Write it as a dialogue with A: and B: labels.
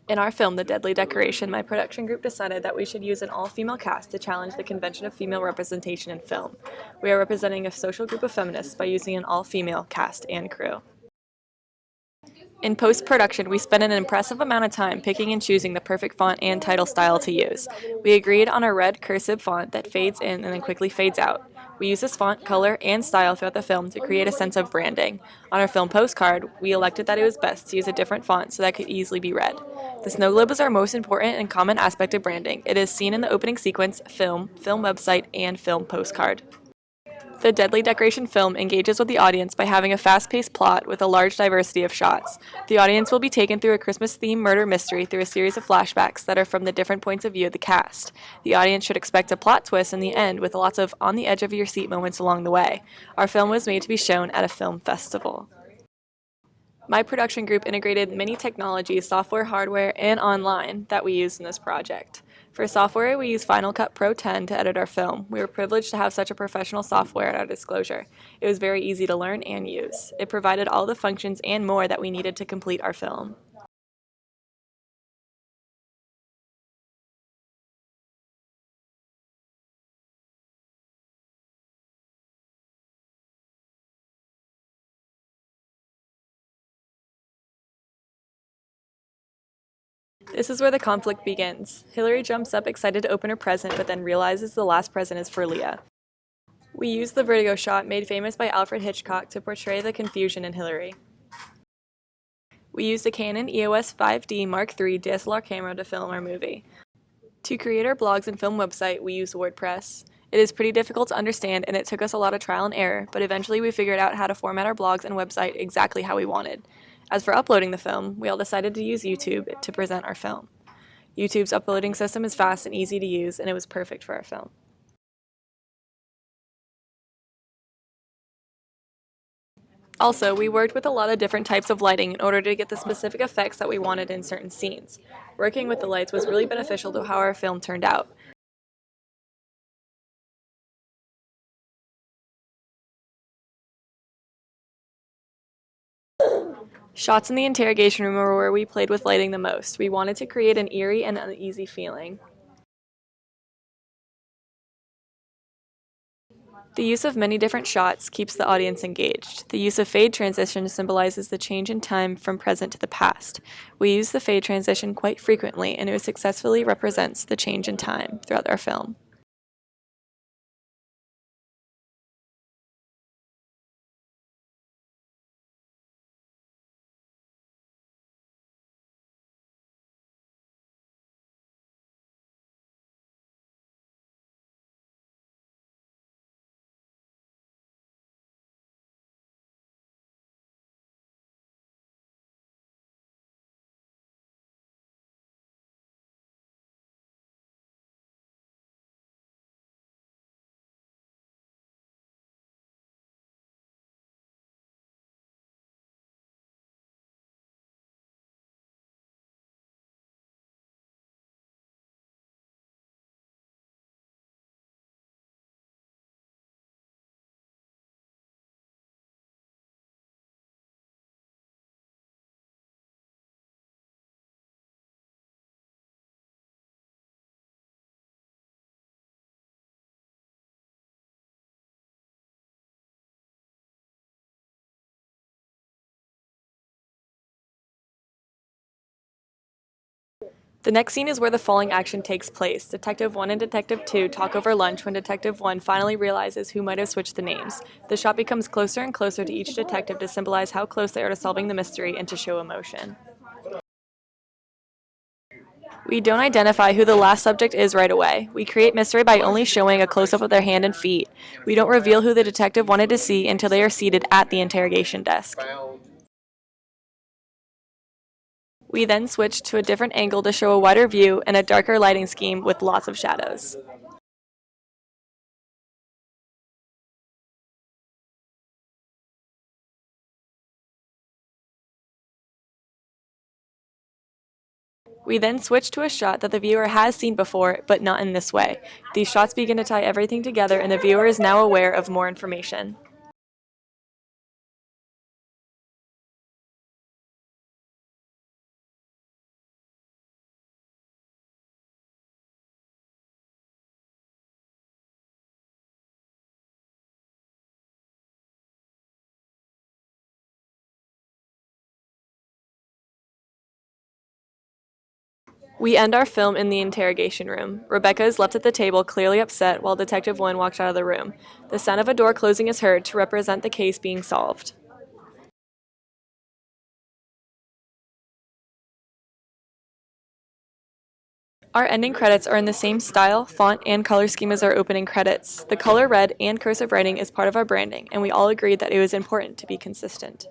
A: In our film, The Deadly Decoration, my production group decided that we should use an all-female cast to challenge the convention of female representation in film. We are representing a social group of feminists by using an all-female cast and crew. In post-production, we spent an impressive amount of time picking and choosing the perfect font and title style to use. We agreed on a red cursive font that fades in and then quickly fades out. We use this font, color, and style throughout the film to create a sense of branding. On our film postcard, we elected that it was best to use a different font so that it could easily be read. The snow globe is our most important and common aspect of branding. It is seen in the opening sequence, film website, and film postcard. The Deadly Decoration film engages with the audience by having a fast-paced plot with a large diversity of shots. The audience will be taken through a Christmas-themed murder mystery through a series of flashbacks that are from the different points of view of the cast. The audience should expect a plot twist in the end with lots of on-the-edge-of-your-seat moments along the way. Our film was made to be shown at a film festival. My production group integrated many technologies, software, hardware, and online that we used in this project. For software, we used Final Cut Pro 10 to edit our film. We were privileged to have such a professional software at our disclosure. It was very easy to learn and use. It provided all the functions and more that we needed to complete our film. This is where the conflict begins. Hillary jumps up excited to open her present, but then realizes the last present is for Leah. We used the vertigo shot made famous by Alfred Hitchcock to portray the confusion in Hillary. We used a Canon EOS 5D Mark III DSLR camera to film our movie. To create our blogs and film website, we used WordPress. It is pretty difficult to understand, and it took us a lot of trial and error, but eventually we figured out how to format our blogs and website exactly how we wanted. As for uploading the film, we all decided to use YouTube to present our film. YouTube's uploading system is fast and easy to use, and it was perfect for our film. Also, we worked with a lot of different types of lighting in order to get the specific effects that we wanted in certain scenes. Working with the lights was really beneficial to how our film turned out. Shots in the interrogation room were where we played with lighting the most. We wanted to create an eerie and uneasy feeling. The use of many different shots keeps the audience engaged. The use of fade transition symbolizes the change in time from present to the past. We use the fade transition quite frequently, and it successfully represents the change in time throughout our film. The next scene is where the falling action takes place. Detective 1 and Detective 2 talk over lunch when Detective 1 finally realizes who might have switched the names. The shot becomes closer and closer to each detective to symbolize how close they are to solving the mystery and to show emotion. We don't identify who the last subject is right away. We create mystery by only showing a close-up of their hand and feet. We don't reveal who the detective wanted to see until they are seated at the interrogation desk. We then switch to a different angle to show a wider view and a darker lighting scheme with lots of shadows. We then switch to a shot that the viewer has seen before, but not in this way. These shots begin to tie everything together, and the viewer is now aware of more information. We end our film in the interrogation room. Rebecca is left at the table, clearly upset, while Detective Wynn walks out of the room. The sound of a door closing is heard to represent the case being solved. Our ending credits are in the same style, font, and color scheme as our opening credits. The color red and cursive writing is part of our branding, and we all agreed that it was important to be consistent.